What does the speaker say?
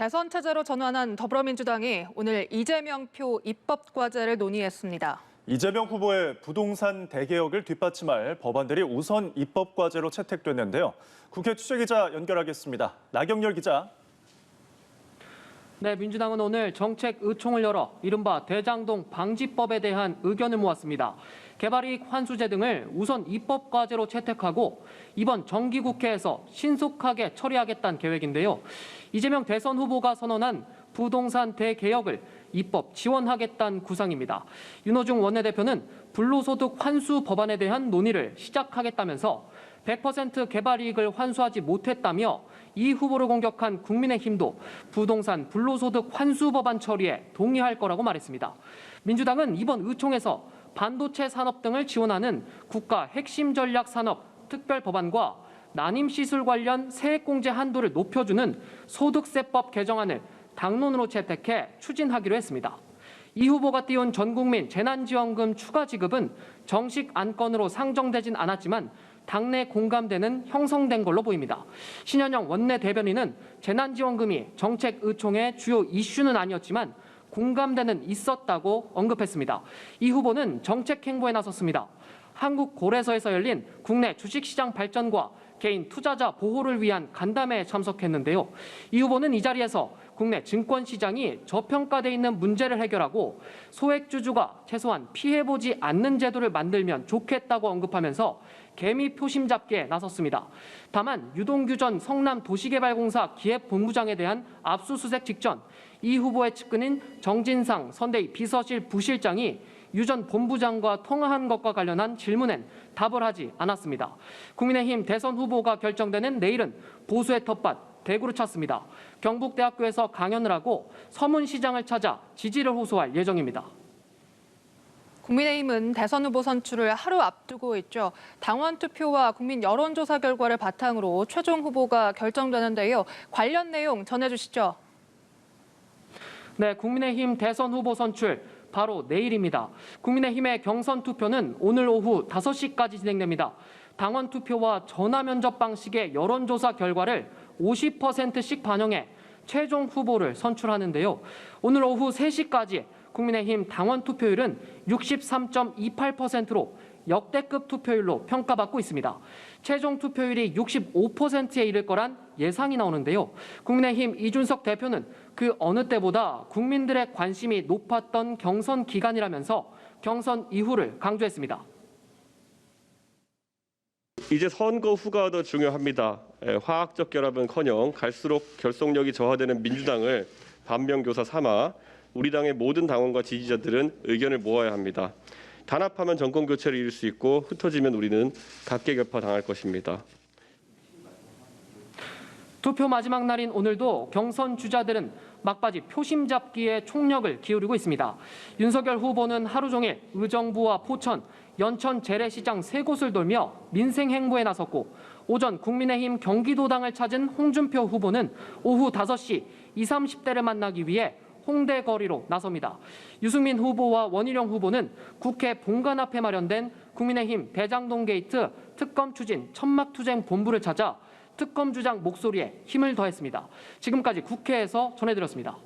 대선 체제로 전환한 더불어민주당이 오늘 이재명 표 입법 과제를 논의했습니다. 이재명 후보의 부동산 대개혁을 뒷받침할 법안들이 우선 입법 과제로 채택됐는데요. 국회 취재기자 연결하겠습니다. 나경열 기자. 네, 민주당은 오늘 정책 의총을 열어 이른바 대장동 방지법에 대한 의견을 모았습니다. 개발이익 환수제 등을 우선 입법 과제로 채택하고 이번 정기국회에서 신속하게 처리하겠다는 계획인데요. 이재명 대선 후보가 선언한 부동산 대개혁을 입법 지원하겠다는 구상입니다. 윤호중 원내대표는 불로소득 환수 법안에 대한 논의를 시작하겠다면서 100% 개발이익을 환수하지 못했다며 이 후보를 공격한 국민의힘도 부동산 불로소득 환수 법안 처리에 동의할 거라고 말했습니다. 민주당은 이번 의총에서 반도체 산업 등을 지원하는 국가 핵심 전략 산업 특별 법안과 난임시술 관련 세액공제 한도를 높여주는 소득세법 개정안을 당론으로 채택해 추진하기로 했습니다. 이 후보가 띄운 전국민 재난지원금 추가 지급은 정식 안건으로 상정되진 않았지만 당내 공감대는 형성된 걸로 보입니다. 신현영 원내대변인은 재난지원금이 정책 의총의 주요 이슈는 아니었지만 공감대는 있었다고 언급했습니다. 이 후보는 정책 행보에 나섰습니다. 한국고래소에서 열린 국내 주식시장 발전과 개인 투자자 보호를 위한 간담회에 참석했는데요. 이 후보는 이 자리에서 국내 증권시장이 저평가돼 있는 문제를 해결하고 소액주주가 최소한 피해보지 않는 제도를 만들면 좋겠다고 언급하면서 개미 표심 잡기에 나섰습니다. 다만 유동규 전 성남도시개발공사 기획본부장에 대한 압수수색 직전 이 후보의 측근인 정진상 선대위 비서실 부실장이 유 전 본부장과 통화한 것과 관련한 질문엔 답을 하지 않았습니다. 국민의힘 대선 후보가 결정되는 내일은 보수의 텃밭 대구를 찾습니다. 경북대학교에서 강연을 하고 서문시장을 찾아 지지를 호소할 예정입니다. 국민의힘은 대선 후보 선출을 하루 앞두고 있죠. 당원 투표와 국민 여론조사 결과를 바탕으로 최종 후보가 결정되는데요. 관련 내용 전해주시죠. 네, 국민의힘 대선 후보 선출 바로 내일입니다. 국민의힘의 경선 투표는 오늘 오후 5시까지 진행됩니다. 당원 투표와 전화 면접 방식의 여론조사 결과를 50%씩 반영해 최종 후보를 선출하는데요. 오늘 오후 3시까지 국민의힘 당원 투표율은 63.28%로 역대급 투표율로 평가받고 있습니다. 최종 투표율이 65%에 이를 거란 예상이 나오는데요. 국민의힘 이준석 대표는 그 어느 때보다 국민들의 관심이 높았던 경선 기간이라면서 경선 이후를 강조했습니다. 이제 선거 후가 더 중요합니다. 화학적 결합은커녕 갈수록 결속력이 저하되는 민주당을 반면교사 삼아 우리 당의 모든 당원과 지지자들은 의견을 모아야 합니다. 단합하면 정권 교체를 이룰 수 있고 흩어지면 우리는 각계격파 당할 것입니다. 투표 마지막 날인 오늘도 경선 주자들은 막바지 표심 잡기에 총력을 기울이고 있습니다. 윤석열 후보는 하루 종일 의정부와 포천, 연천 재래시장 3곳을 돌며 민생 행보에 나섰고 오전 국민의힘 경기도당을 찾은 홍준표 후보는 오후 5시 20, 30대를 만나기 위해 홍대 거리로 나섭니다. 유승민 후보와 원희룡 후보는 국회 본관 앞에 마련된 국민의힘 대장동 게이트 특검 추진 천막투쟁 본부를 찾아 특검 주장 목소리에 힘을 더했습니다. 지금까지 국회에서 전해드렸습니다.